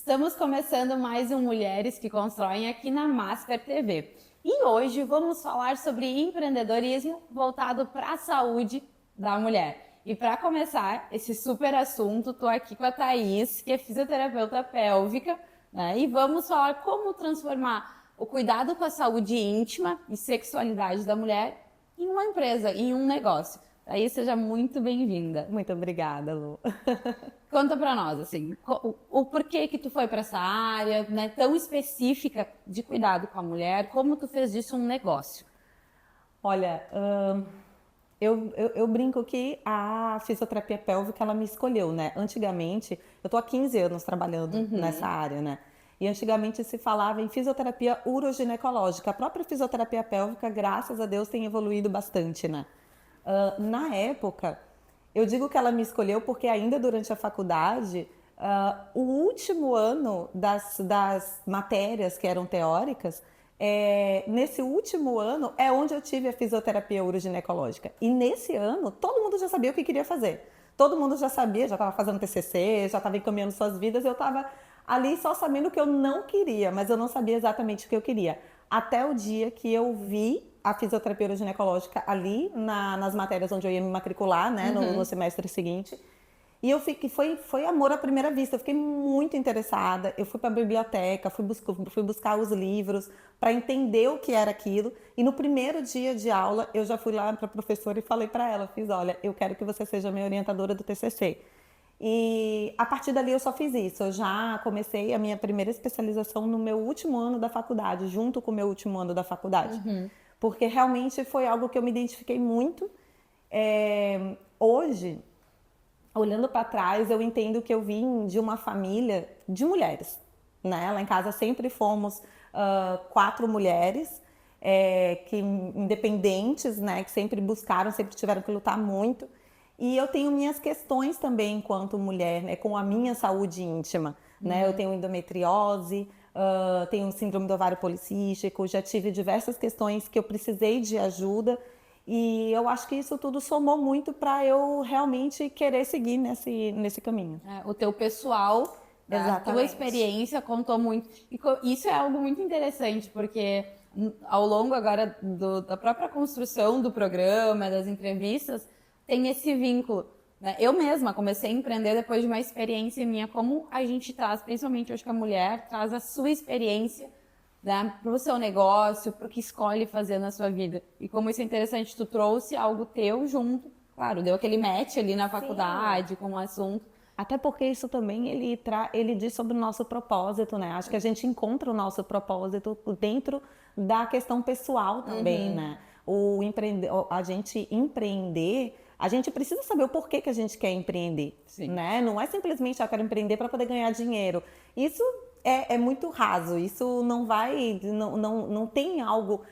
Estamos começando mais um Mulheres que Constroem aqui na Masper TV. E hoje vamos falar sobre empreendedorismo voltado para a saúde da mulher. E para começar esse super assunto, estou aqui com a Thaís, que é fisioterapeuta pélvica, né? E vamos falar como transformar o cuidado com a saúde íntima e sexualidade da mulher em uma empresa, em um negócio. Thaís, seja muito bem-vinda. Muito obrigada, Lu. Conta pra nós, assim, o porquê que tu foi pra essa área, né, tão específica de cuidado com a mulher, como tu fez disso um negócio? Olha, eu brinco que a fisioterapia pélvica, ela me escolheu, né? Antigamente, eu tô há 15 anos trabalhando nessa área, né? E antigamente se falava em fisioterapia uroginecológica. A própria fisioterapia pélvica, graças a Deus, tem evoluído bastante, né? Na época, eu digo que ela me escolheu porque ainda durante a faculdade, o último ano das matérias que eram teóricas, nesse último ano é onde eu tive a fisioterapia uroginecológica. E nesse ano, todo mundo já sabia o que queria fazer. Todo mundo já sabia, já estava fazendo TCC, já estava encaminhando suas vidas. Eu estava ali só sabendo o que eu não queria, mas eu não sabia exatamente o que eu queria. Até o dia que eu vi a fisioterapia uroginecológica ali nas matérias onde eu ia me matricular, né, no semestre seguinte. E eu fiquei, foi amor à primeira vista, eu fiquei muito interessada. Eu fui para a biblioteca, fui buscar os livros para entender o que era aquilo. E no primeiro dia de aula, eu já fui lá para a professora e falei para ela, olha, eu quero que você seja minha orientadora do TCC. E a partir dali eu só fiz isso. Eu já comecei a minha primeira especialização no meu último ano da faculdade, junto com o meu último ano da faculdade. Porque realmente foi algo que eu me identifiquei muito. Hoje, olhando para trás, eu entendo que eu vim de uma família de mulheres, né? Lá em casa sempre fomos 4 mulheres, que independentes, né? Que sempre buscaram, sempre tiveram que lutar muito. E eu tenho minhas questões também enquanto mulher, né? Com a minha saúde íntima, né? Eu tenho endometriose, tenho síndrome do ovário policístico, já tive diversas questões que eu precisei de ajuda. E eu acho que isso tudo somou muito para eu realmente querer seguir nesse caminho. O teu pessoal, né, a tua experiência contou muito. E isso é algo muito interessante, porque ao longo agora da própria construção do programa, das entrevistas, tem esse vínculo, né? Eu mesma comecei a empreender depois de uma experiência minha, como a gente traz, principalmente acho que a mulher traz a sua experiência, né, para o seu negócio, para o que escolhe fazer na sua vida. E como isso é interessante, tu trouxe algo teu junto, claro, deu aquele match ali na faculdade com o assunto. Até porque isso também ele diz sobre o nosso propósito, né? Acho que a gente encontra o nosso propósito dentro da questão pessoal também, né? A gente empreender, a gente precisa saber o porquê que a gente quer empreender, né? Não é simplesmente eu quero empreender para poder ganhar dinheiro. Isso é muito raso, isso não tem algo,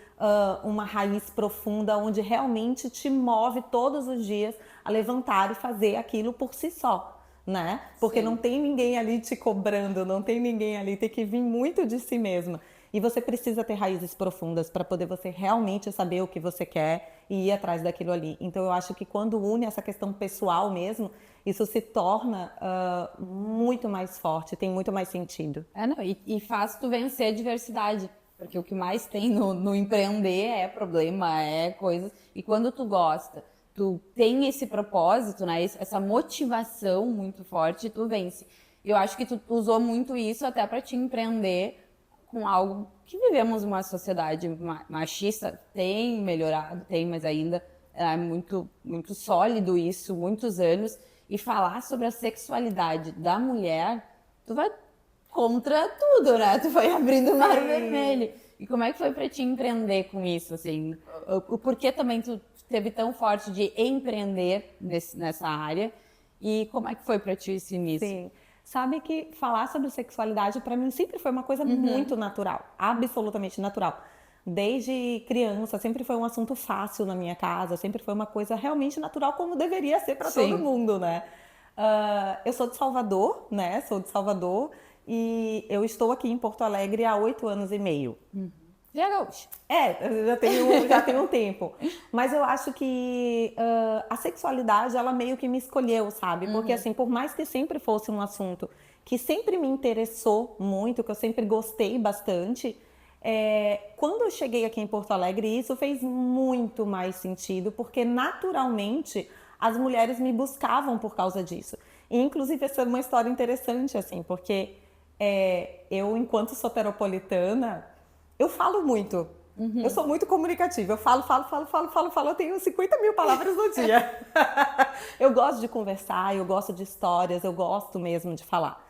uma raiz profunda onde realmente te move todos os dias a levantar e fazer aquilo por si só, né? Porque não tem ninguém ali te cobrando, não tem ninguém ali, tem que vir muito de si mesma. E você precisa ter raízes profundas para poder você realmente saber o que você quer e ir atrás daquilo ali. Então eu acho que quando une essa questão pessoal mesmo, isso se torna muito mais forte, tem muito mais sentido. E faz tu vencer a diversidade, porque o que mais tem no empreender é problema, é coisas. E quando tu gosta, tu tem esse propósito, né, essa motivação muito forte, tu vence. Eu acho que tu usou muito isso até para te empreender com algo que vivemos uma sociedade machista, tem melhorado, tem, mas ainda é muito, muito sólido isso, muitos anos. E falar sobre a sexualidade da mulher, tu vai contra tudo, né? Tu foi abrindo o mar vermelho. E como é que foi pra te empreender com isso, assim? O porquê também tu teve tão forte de empreender nessa área? E como é que foi pra ti esse início? Sim. Sabe que falar sobre sexualidade para mim sempre foi uma coisa muito natural, absolutamente natural. Desde criança, sempre foi um assunto fácil na minha casa, sempre foi uma coisa realmente natural, como deveria ser para todo mundo, né? Eu sou de Salvador, né? Sou de Salvador e eu estou aqui em Porto Alegre há 8 anos e meio. Já gaúcha. Já tenho um tempo. Mas eu acho que a sexualidade, ela meio que me escolheu, sabe? Porque assim, por mais que sempre fosse um assunto que sempre me interessou muito, que eu sempre gostei bastante. Quando eu cheguei aqui em Porto Alegre, isso fez muito mais sentido, porque naturalmente as mulheres me buscavam por causa disso. E, inclusive, essa é uma história interessante, assim, porque eu, enquanto soteropolitana, eu falo muito. Eu sou muito comunicativa. Eu falo. Eu tenho 50 mil palavras no dia. Eu gosto de conversar, eu gosto de histórias, eu gosto mesmo de falar.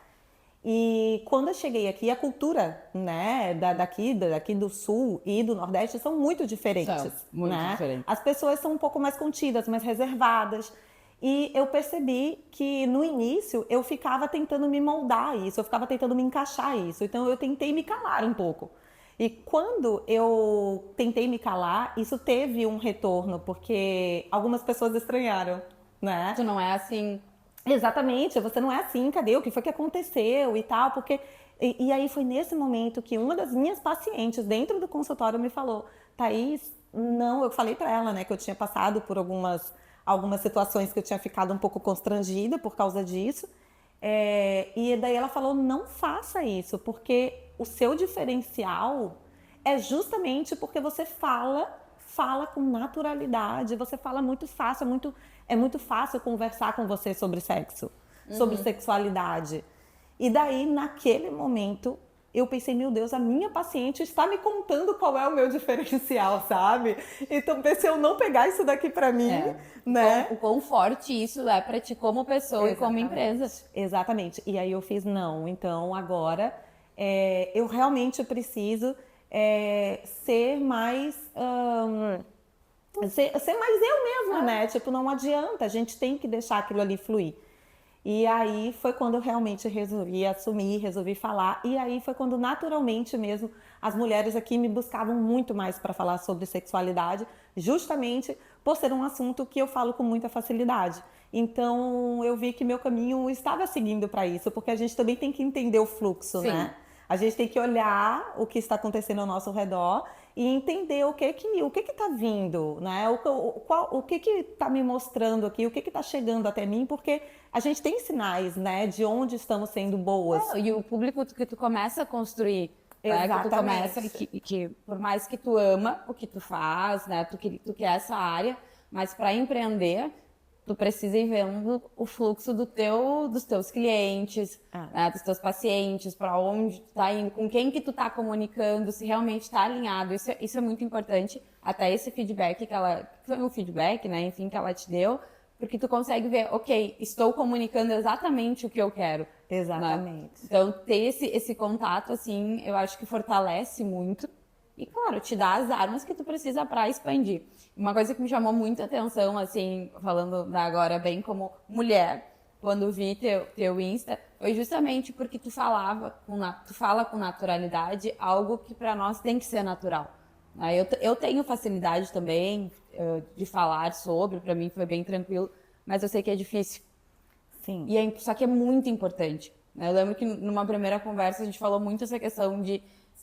E quando eu cheguei aqui, a cultura, né, daqui do Sul e do Nordeste são muito diferentes, São muito né? diferentes. As pessoas são um pouco mais contidas, mais reservadas. E eu percebi que no início eu ficava tentando me moldar a isso, eu ficava tentando me encaixar a isso. Então eu tentei me calar um pouco. E quando eu tentei me calar, isso teve um retorno, porque algumas pessoas estranharam, né? Tu não é assim. Exatamente, você não é assim, cadê? O que foi que aconteceu e tal? Porque. E aí foi nesse momento que uma das minhas pacientes dentro do consultório me falou: Thaís, não, eu falei pra ela, né, que eu tinha passado por algumas situações que eu tinha ficado um pouco constrangida por causa disso. E daí ela falou: não faça isso, porque o seu diferencial é justamente porque você fala com naturalidade, você fala muito fácil, é muito fácil conversar com você sobre sexo, sobre sexualidade. E daí, naquele momento, eu pensei, meu Deus, a minha paciente está me contando qual é o meu diferencial, sabe? Então, se eu não pegar isso daqui pra mim, né? O quão forte isso é pra ti como pessoa e como empresa. Exatamente. E aí eu fiz, não, então agora eu realmente preciso ser mais... ser mais eu mesma, né? Tipo, não adianta, a gente tem que deixar aquilo ali fluir. E aí foi quando eu realmente resolvi assumir, resolvi falar. E aí foi quando naturalmente mesmo as mulheres aqui me buscavam muito mais para falar sobre sexualidade, justamente por ser um assunto que eu falo com muita facilidade. Então eu vi que meu caminho estava seguindo para isso, porque a gente também tem que entender o fluxo, Sim. né? A gente tem que olhar o que está acontecendo ao nosso redor e entender o que está vindo, né? O que está me mostrando aqui, o que está chegando até mim, porque a gente tem sinais, né, de onde estamos sendo boas. E o público que tu começa a construir, né? Exatamente. Que tu começa, que por mais que tu ama o que tu faz, né? Tu quer essa área, mas para empreender, tu precisa ir vendo o fluxo dos teus clientes, né, dos teus pacientes, para onde tu tá indo, com quem que tu tá comunicando, se realmente está alinhado. Isso é muito importante. Até esse feedback foi um feedback, né, enfim, que ela te deu, porque tu consegue ver, ok, estou comunicando exatamente o que eu quero. Exatamente. Né? Então, ter esse contato, assim, eu acho que fortalece muito. E, claro, te dá as armas que tu precisa para expandir. Uma coisa que me chamou muita atenção, assim, falando agora bem como mulher, quando vi teu Insta, foi justamente porque tu fala com naturalidade algo que para nós tem que ser natural. Eu tenho facilidade também de falar sobre, para mim foi bem tranquilo, mas eu sei que é difícil. Sim. Só que é muito importante. Eu lembro que numa primeira conversa a gente falou muito essa questão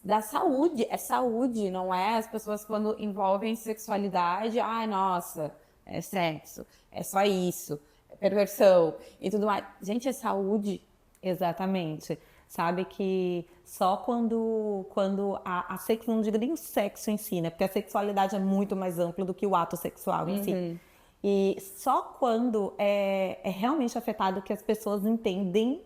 da saúde. É saúde, não é as pessoas quando envolvem sexualidade, ai, nossa, é sexo, é só isso, é perversão e tudo mais. Gente, é saúde. Exatamente. Sabe que só quando a sexo, não digo nem o sexo em si, né? Porque a sexualidade é muito mais ampla do que o ato sexual em si. E só quando é realmente afetado que as pessoas entendem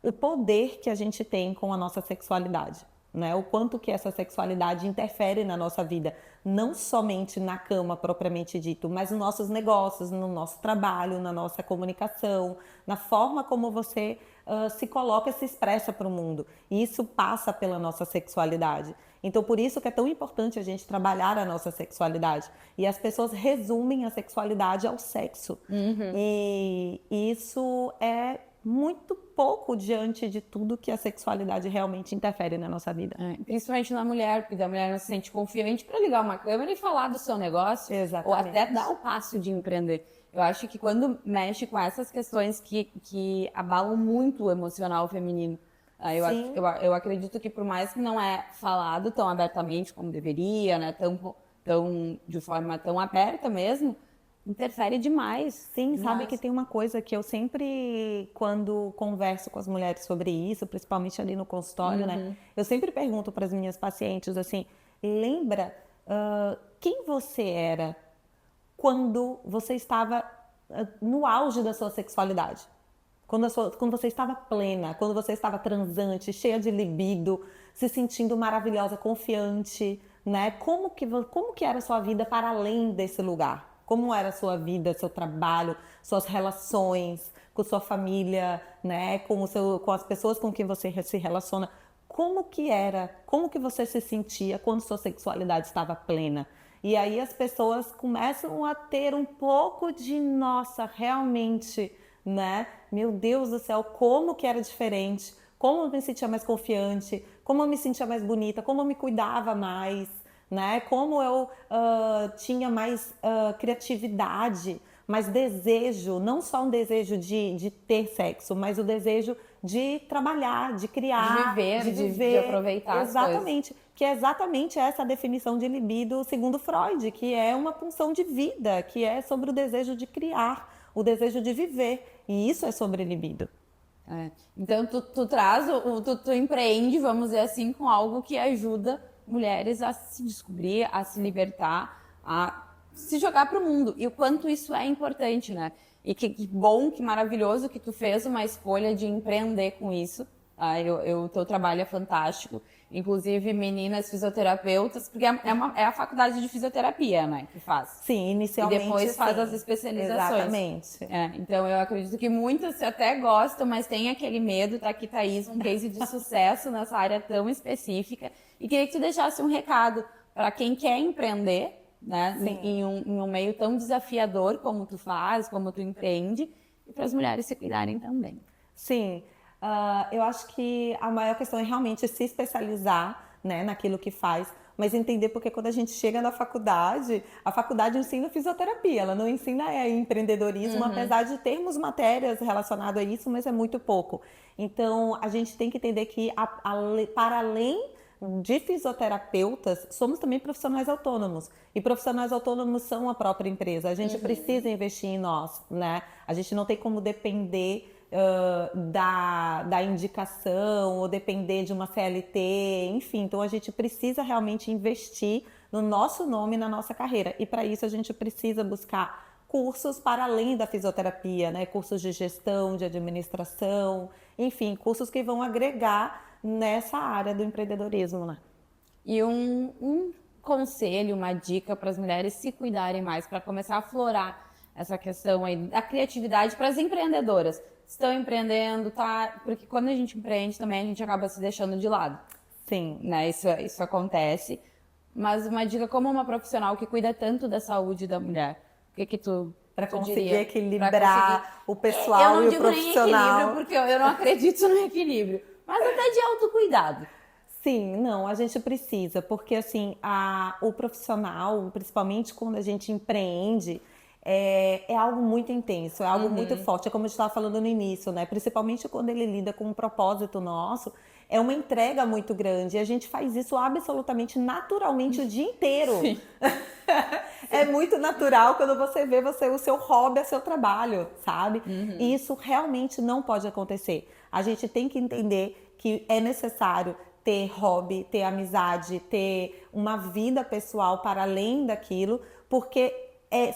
o poder que a gente tem com a nossa sexualidade, né? O quanto que essa sexualidade interfere na nossa vida, não somente na cama propriamente dito, mas nos nossos negócios, no nosso trabalho, na nossa comunicação, na forma como você se coloca e se expressa para o mundo. E isso passa pela nossa sexualidade. Então, por isso que é tão importante a gente trabalhar a nossa sexualidade. E as pessoas resumem a sexualidade ao sexo. E isso é muito pouco diante de tudo que a sexualidade realmente interfere na nossa vida. Principalmente na mulher, porque a mulher não se sente confiante para ligar uma câmera e falar do seu negócio. Exatamente. Ou até dar o passo de empreender. Eu acho que quando mexe com essas questões que abalam muito o emocional feminino, eu acredito que por mais que não é falado tão abertamente como deveria, né, de forma tão aberta mesmo, interfere demais. Sim, demais. sabe que tem uma coisa que eu sempre, quando converso com as mulheres sobre isso, principalmente ali no consultório, né? Eu sempre pergunto para as minhas pacientes assim, lembra quem você era quando você estava no auge da sua sexualidade? Quando você estava plena, quando você estava transante, cheia de libido, se sentindo maravilhosa, confiante, né? Como que era a sua vida para além desse lugar? Como era a sua vida, seu trabalho, suas relações com sua família, né? Com as pessoas com quem você se relaciona? Como que era? Como que você se sentia quando sua sexualidade estava plena? E aí as pessoas começam a ter um pouco de, nossa, realmente, né? Meu Deus do céu, como que era diferente, como eu me sentia mais confiante, como eu me sentia mais bonita, como eu me cuidava mais, né? Como eu tinha mais criatividade, mais desejo, não só um desejo de ter sexo, mas o desejo de trabalhar, de criar, de viver, de aproveitar exatamente, as coisas. que é exatamente essa definição de libido segundo Freud, que é uma pulsão de vida, que é sobre o desejo de criar, o desejo de viver, e isso é sobre libido. Então tu traz, tu empreende, vamos dizer assim, com algo que ajuda mulheres a se descobrir, a se libertar, a se jogar para o mundo. E o quanto isso é importante, né? E que bom, que maravilhoso que tu fez uma escolha de empreender com isso. O teu trabalho é fantástico. Inclusive, meninas fisioterapeutas, porque é a faculdade de fisioterapia, né, que faz. Sim, inicialmente. E depois faz sim. as especializações. Exatamente. Então, eu acredito que muitas até gostam, mas tem aquele medo. Tá aqui, Thaís, um case de sucesso nessa área tão específica. E queria que tu deixasse um recado para quem quer empreender, né, em um meio tão desafiador como tu faz, como tu empreende, e para as mulheres se cuidarem também. Sim. Eu acho que a maior questão é realmente se especializar, né, naquilo que faz, mas entender porque quando a gente chega na faculdade, a faculdade ensina fisioterapia, ela não ensina empreendedorismo, apesar de termos matérias relacionadas a isso, mas é muito pouco. Então, a gente tem que entender que para além de fisioterapeutas, somos também profissionais autônomos. E profissionais autônomos são a própria empresa. A gente precisa investir em nós, né? A gente não tem como depender da indicação ou depender de uma CLT, enfim. Então a gente precisa realmente investir no nosso nome, na nossa carreira. E para isso a gente precisa buscar cursos para além da fisioterapia, né? Cursos de gestão, de administração, enfim, cursos que vão agregar nessa área do empreendedorismo, né? E um conselho, uma dica para as mulheres se cuidarem mais, para começar a aflorar essa questão aí da criatividade para as empreendedoras. Estão empreendendo, tá? Porque quando a gente empreende também a gente acaba se deixando de lado. Sim. Né? Isso acontece. Mas uma dica como uma profissional que cuida tanto da saúde da mulher, o que tu para conseguir diria? equilibrar o pessoal e o profissional. Eu não digo nem equilíbrio, porque eu não acredito no equilíbrio, mas até de autocuidado. Sim, não, a gente precisa, porque assim, o profissional, principalmente quando a gente empreende, é algo muito intenso, é algo muito forte, é como a gente estava falando no início, né? Principalmente quando ele lida com um propósito nosso, é uma entrega muito grande, e a gente faz isso absolutamente naturalmente o dia inteiro. Sim. É muito natural quando você vê o seu hobby é seu trabalho, sabe? E isso realmente não pode acontecer. A gente tem que entender que é necessário ter hobby, ter amizade, ter uma vida pessoal para além daquilo, porque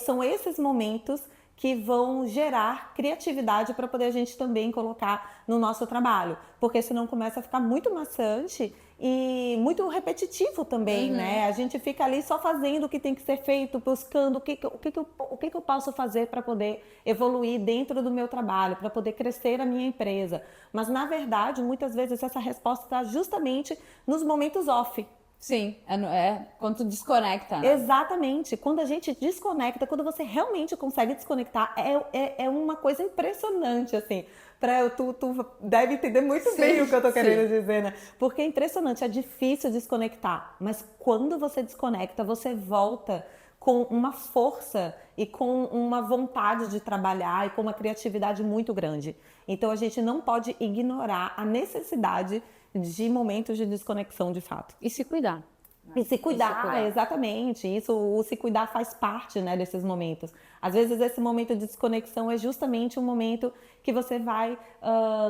são esses momentos que vão gerar criatividade para poder a gente também colocar no nosso trabalho, porque senão começa a ficar muito maçante e muito repetitivo também, né? A gente fica ali só fazendo o que tem que ser feito, buscando o que eu posso fazer para poder evoluir dentro do meu trabalho, para poder crescer a minha empresa. Mas, na verdade, muitas vezes essa resposta está justamente nos momentos off. Sim, quando tu desconecta, né? Exatamente, quando a gente desconecta, quando você realmente consegue desconectar, é uma coisa impressionante, assim. Tu deve entender muito bem o que eu tô querendo dizer, né? Porque é impressionante, é difícil desconectar, mas quando você desconecta, você volta com uma força e com uma vontade de trabalhar e com uma criatividade muito grande. Então a gente não pode ignorar a necessidade de momentos de desconexão de fato. E se cuidar. E se cuidar, Se cuidar. exatamente. Isso, o se cuidar faz parte, né, desses momentos. Às vezes esse momento de desconexão é justamente um momento que você vai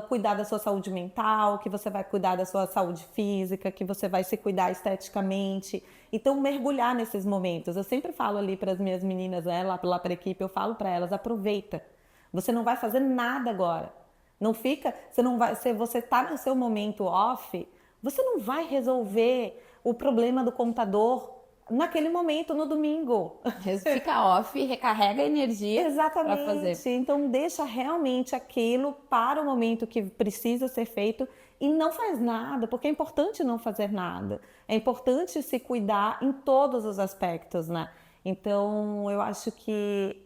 cuidar da sua saúde mental, que você vai cuidar da sua saúde física, que você vai se cuidar esteticamente. Então, mergulhar nesses momentos. Eu sempre falo ali para as minhas meninas, né, lá para a equipe, eu falo para elas, aproveita. Você não vai fazer nada agora. Não fica, você não vai, se você está no seu momento off, você não vai resolver o problema do computador naquele momento, no domingo. Fica off, recarrega a energia para fazer. Exatamente. Então deixa realmente aquilo para o momento que precisa ser feito e não faz nada, porque é importante não fazer nada. É importante se cuidar em todos os aspectos, né? Então eu acho que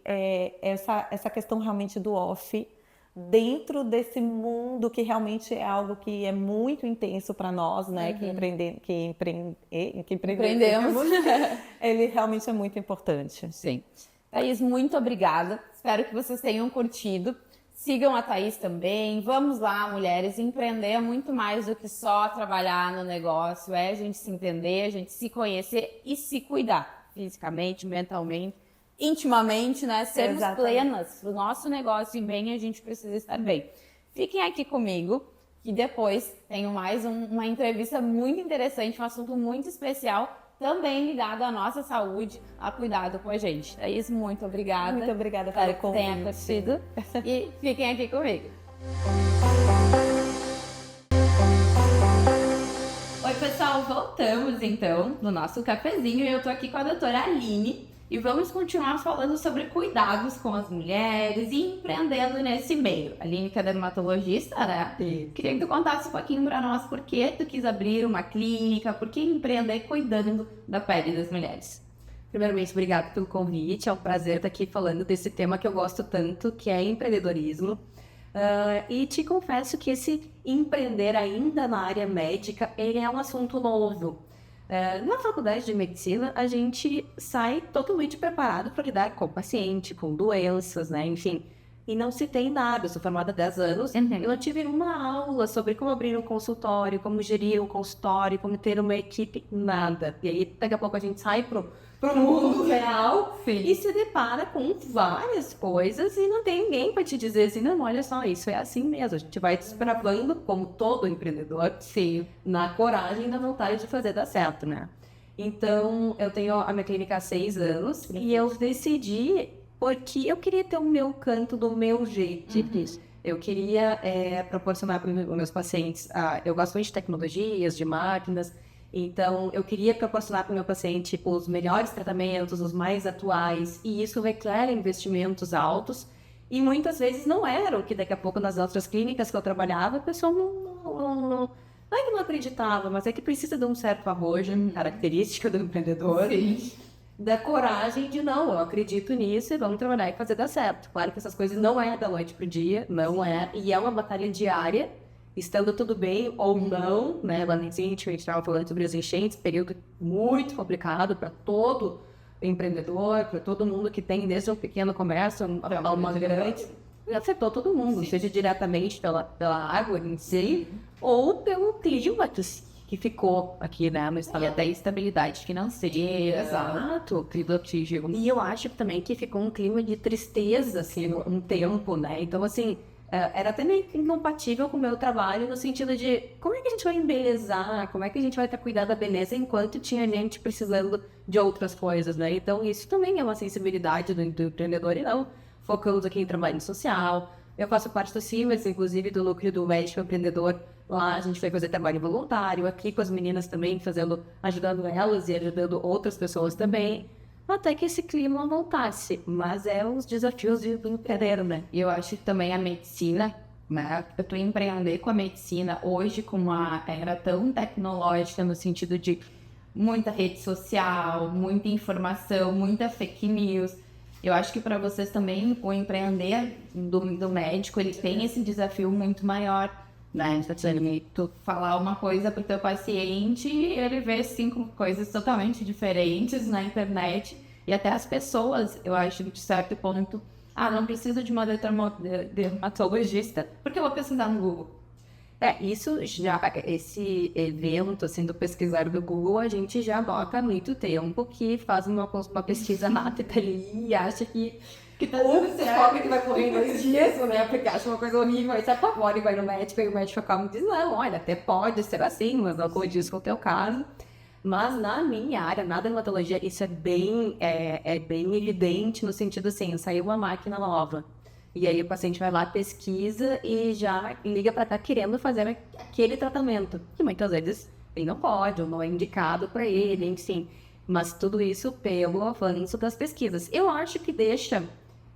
essa questão realmente do off dentro desse mundo que realmente é algo que é muito intenso para nós, né, que empreendemos, ele realmente é muito importante. Sim. Thaís, muito obrigada. Espero que vocês tenham curtido. Sigam a Thaís também. Vamos lá, mulheres, empreender é muito mais do que só trabalhar no negócio, é a gente se entender, a gente se conhecer e se cuidar fisicamente, mentalmente, intimamente, né? Sermos plenas. O nosso negócio ir bem, a gente precisa estar bem. Fiquem aqui comigo, que depois tenho mais uma entrevista muito interessante, um assunto muito especial, também ligado à nossa saúde, a cuidado com a gente. É isso, muito obrigada. Muito obrigada pelo convite. Tenha curtido e fiquem aqui comigo. Oi, pessoal, voltamos então no nosso cafezinho e eu tô aqui com a doutora Aline. E vamos continuar falando sobre cuidados com as mulheres e empreendendo nesse meio. A Aline, que é dermatologista, né? Sim. Queria que tu contasse um pouquinho para nós por que tu quis abrir uma clínica, por que empreender cuidando da pele das mulheres. Primeiramente, obrigada pelo convite. É um prazer estar aqui falando desse tema que eu gosto tanto, que é empreendedorismo. E te confesso que esse empreender ainda na área médica, ele é um assunto novo. Na faculdade de medicina, a gente sai totalmente preparado para lidar com o paciente, com doenças, né? Enfim, e não se tem nada. Eu sou formada há 10 anos, eu não tive uma aula sobre como abrir um consultório, como gerir um consultório, como ter uma equipe, nada. E aí, daqui a pouco a gente sai pro mundo real e se depara com várias coisas e não tem ninguém para te dizer assim, não, olha só, isso é assim mesmo. A gente vai desbravando, como todo empreendedor, na coragem e na vontade de fazer dar certo, né? Então, eu tenho a minha clínica há 6 anos e eu decidi porque eu queria ter o meu canto do meu jeito. Eu queria proporcionar para os meus pacientes, eu gosto muito de tecnologias, de máquinas, então eu queria proporcionar para o meu paciente os melhores tratamentos, os mais atuais, e isso requer investimentos altos, e muitas vezes não eram, que daqui a pouco nas outras clínicas que eu trabalhava, a pessoa não é que não acreditava, mas é que precisa de um certo arrojo, característica do empreendedor. Sim. Da coragem de não, eu acredito nisso e vamos trabalhar e fazer dar certo. Claro que essas coisas não é da noite pro dia, não é, e é uma batalha diária, estando tudo bem ou não, né? Lá no Incêndio, a gente estava falando sobre as enchentes, período muito complicado para todo empreendedor, para todo mundo que tem desde um pequeno comércio a uma grande, afetou todo mundo, seja diretamente pela água em si, ou pelo clima que ficou aqui, né, no estado. E até instabilidade financeira. Exato. E eu acho também que ficou um clima de tristeza, assim, um tempo, né? Então, assim, era até meio incompatível com o meu trabalho, no sentido de como é que a gente vai embelezar, como é que a gente vai estar cuidando da beleza enquanto tinha gente precisando de outras coisas, né? Então, isso também é uma sensibilidade do empreendedor e não focamos aqui em trabalho social. Eu faço parte do CIMERS, inclusive do núcleo do médico empreendedor. Lá a gente foi fazer trabalho voluntário, aqui com as meninas também, ajudando elas e ajudando outras pessoas também, até que esse clima voltasse. Mas é os desafios do empreender, né? E eu acho que também a medicina, né? Eu tô empreender com a medicina hoje com uma era tão tecnológica no sentido de muita rede social, muita informação, muita fake news. Eu acho que para vocês também, o empreender do médico, ele tem esse desafio muito maior, né? Tu falar uma coisa pro teu paciente e ele vê 5 coisas totalmente diferentes na internet. E até as pessoas, eu acho, de certo ponto, não preciso de uma dermatologista, porque eu vou pesquisar no Google. Isso já, esse evento, assim, do pesquisar do Google, a gente já bota há muito tempo que faz uma pesquisa rápida ali e acha que tá tudo certo, que vai morrer em 2 dias, né? Porque acha uma coisa horrível, aí se apavora e vai no médico, e o médico acaba e diz, não, olha, até pode ser assim, mas não condiz com o teu caso. Mas na minha área, na dermatologia, isso é bem evidente no sentido assim, saiu uma máquina nova. E aí o paciente vai lá, pesquisa e já liga para estar querendo fazer aquele tratamento. Que muitas vezes ele não pode, ou não é indicado para ele, enfim. Mas tudo isso pelo avanço das pesquisas. Eu acho que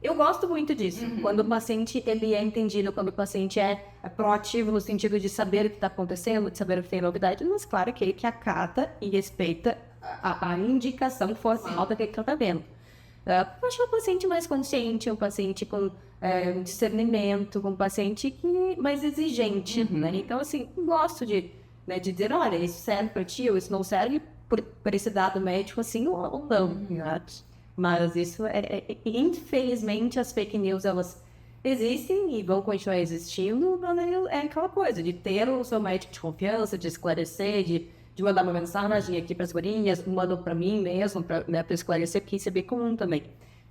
eu gosto muito disso. Quando o paciente ele é entendido, quando o paciente é proativo no sentido de saber o que está acontecendo, de saber o que tem novidade, mas claro que ele que acata e respeita a indicação formal daquele tratamento. Eu acho que é um paciente mais consciente, um paciente com discernimento, um paciente mais exigente, né? Então, assim, gosto de dizer, olha, isso serve para ti, ou isso não serve por esse dado médico, assim, ou não, né? Mas isso, infelizmente, as fake news, elas existem e vão continuar existindo, mas é aquela coisa de ter o seu médico de confiança, de esclarecer, de mandar uma mensagem aqui para as gurias, mandam para mim mesmo, para esclarecer, porque isso é bem comum também.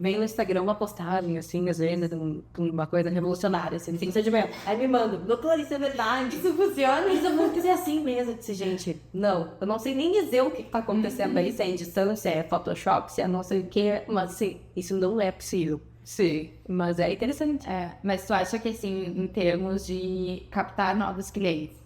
Vem no Instagram uma postagem, assim, às vezes, uma coisa revolucionária, assim, sem sentimento. Aí me manda, doutor, isso é verdade, isso funciona, isso eu vou dizer assim mesmo. Eu disse, gente, não, eu não sei nem dizer o que está acontecendo aí, se é edição, se é Photoshop, se é não sei o que, mas assim, isso não é possível. Sim, mas é interessante. Mas tu acha que, assim, em termos de captar novos clientes,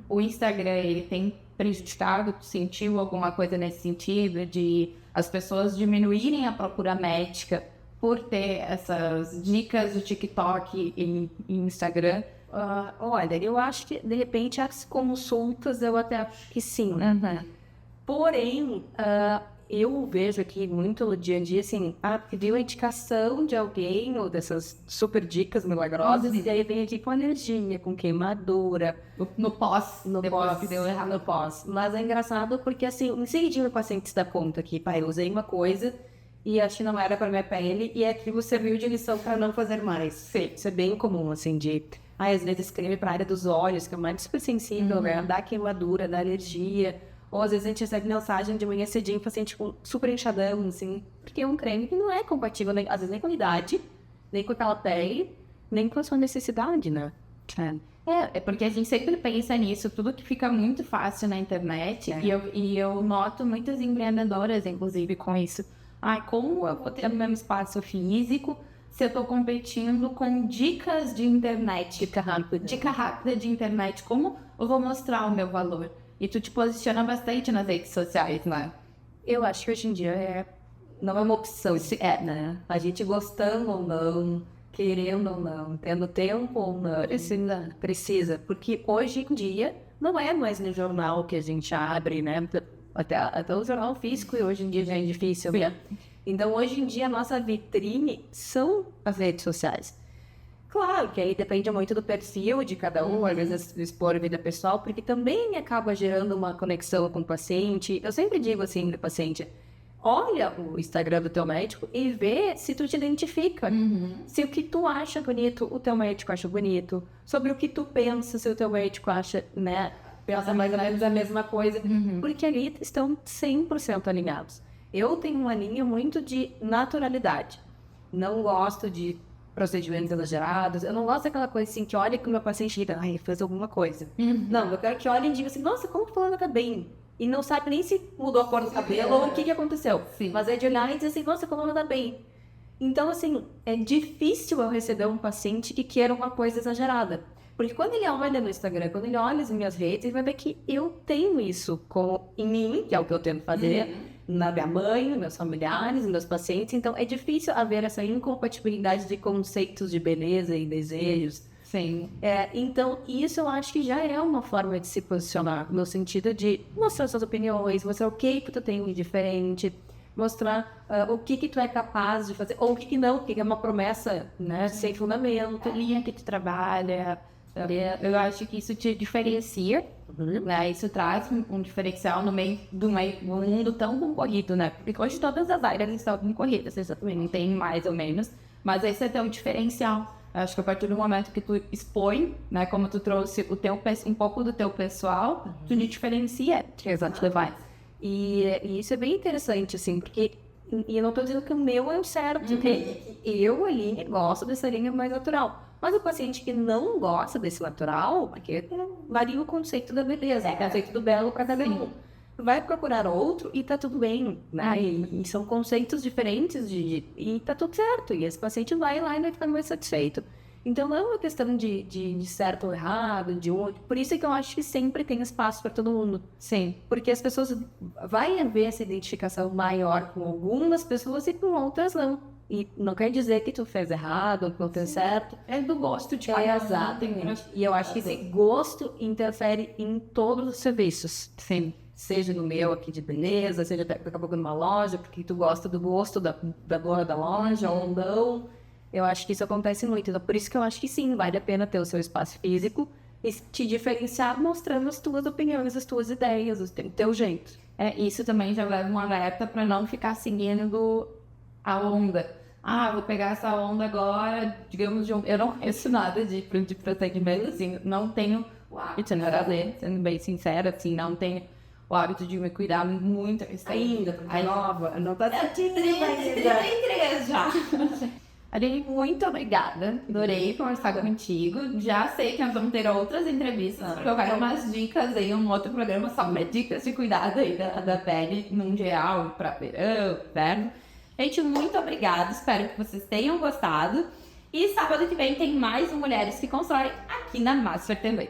o Instagram, ele tem prejudicado? Tu sentiu alguma coisa nesse sentido de as pessoas diminuírem a procura médica por ter essas dicas do TikTok e Instagram? Olha, eu acho que, de repente, as consultas, eu até acho que sim. Porém, eu vejo aqui muito no dia a dia, assim, pediu a indicação de alguém, ou dessas super dicas milagrosas, e aí vem aqui com alergia, com queimadura. No pós, Depois que deu errado no pós. Mas é engraçado porque, assim, em seguidinho o paciente se dá conta que, pai, eu usei uma coisa e acho que não era para minha pele, e aquilo serviu de lição para não fazer mais. Sim. Isso é bem comum, assim, às vezes creme para a área dos olhos, que é mais super sensível, né? Dá queimadura, dá alergia. Ou às vezes a gente recebe mensagem de manhã cedinho, paciente com super inchadão, assim, porque é um creme que não é compatível, às vezes nem com a idade, nem com aquela pele, nem com a sua necessidade, né? É porque a gente sempre pensa nisso, tudo que fica muito fácil na internet, e eu noto muitas empreendedoras, inclusive, com isso. Como eu vou ter o mesmo espaço físico se eu estou competindo com dicas de internet? Dica rápida de internet, como eu vou mostrar o meu valor? E tu te posiciona bastante nas redes sociais, né? Eu acho que hoje em dia não é uma opção, né? A gente gostando ou não, querendo ou não, tendo tempo ou não, precisa. Porque hoje em dia não é mais no jornal que a gente abre, né? Até o jornal físico e hoje em dia já é difícil ver. Então hoje em dia a nossa vitrine são as redes sociais. Claro que aí depende muito do perfil de cada um, às vezes expor a vida pessoal, porque também acaba gerando uma conexão com o paciente. Eu sempre digo assim pro paciente, olha o Instagram do teu médico e vê se tu te identifica. Se o que tu acha bonito, o teu médico acha bonito. Sobre o que tu pensa, se o teu médico acha, né, pensa mais ou menos a mesma coisa. Porque ali estão 100% alinhados. Eu tenho uma linha muito de naturalidade. Não gosto de procedimentos exagerados. Eu não gosto daquela coisa assim, que olha que o meu paciente diga, fez alguma coisa. Não, eu quero que olhem e digam assim, nossa, como fulano tá bem? E não sabe nem se mudou a cor do cabelo ou o que aconteceu. Sim. Mas é de olhar e dizer assim, nossa, fulano tá bem. Então, assim, é difícil eu receber um paciente que queira uma coisa exagerada. Porque quando ele olha no Instagram, quando ele olha as minhas redes, ele vai ver que eu tenho isso em mim, que é o que eu tento fazer, na minha mãe, nos meus familiares, nos meus pacientes. Então, é difícil haver essa incompatibilidade de conceitos de beleza e desejos. Sim. Então, isso eu acho que já é uma forma de se posicionar, no sentido de mostrar suas opiniões, mostrar o que tu tem de diferente, mostrar o que tu é capaz de fazer, ou o que não, o que é uma promessa, né, sem fundamento. A linha que tu trabalha, eu acho que isso te diferencia, né? Isso traz um diferencial no meio do mundo tão concorrido, né? Porque hoje todas as áreas estão concorridas, exatamente, não tem mais ou menos, mas esse é teu diferencial. Acho que a partir do momento que tu expõe, né, como tu trouxe um pouco do teu pessoal, tu te diferencia. Exato, levar. E isso é bem interessante, assim, porque e eu não tô dizendo que o meu é o certo, eu ali gosto dessa linha mais natural. Mas o paciente que não gosta desse natural, porque varia o conceito da beleza, o conceito do belo para cada um. Vai procurar outro e tá tudo bem, né? E são conceitos diferentes e tá tudo certo. E esse paciente vai lá e vai ficar mais satisfeito. Então não é uma questão de certo ou errado, de outro. Por isso é que eu acho que sempre tem espaço para todo mundo. Sim. Porque as pessoas... Vai haver essa identificação maior com algumas pessoas e com outras não. E não quer dizer que tu fez errado ou que não fez certo. É do gosto de cada um. Exatamente. E eu acho que esse gosto interfere em todos os serviços. Sim. Seja no meu aqui de beleza, seja daqui a pouco numa loja, porque tu gosta do gosto da dona da loja ou não. Eu acho que isso acontece muito. Então, por isso que eu acho que sim, vale a pena ter o seu espaço físico e te diferenciar mostrando as tuas opiniões, as tuas ideias, o teu jeito. Isso também já leva um alerta para não ficar seguindo a onda. Vou pegar essa onda agora, digamos, eu não conheço nada de procedimento, assim, não tenho o hábito, sendo bem sincera, assim, não tenho o hábito de me cuidar muito ainda, porque é nova, não tá certinho ainda. 33 já. Aline, muito obrigada, adorei conversar contigo, já sei que nós vamos ter outras entrevistas, porque eu quero umas dicas aí, um outro programa só para dicas de cuidado aí da pele num geral, para verão, inverno. Gente, muito obrigada, espero que vocês tenham gostado, e sábado que vem tem mais Mulheres que Constroem aqui na Master também.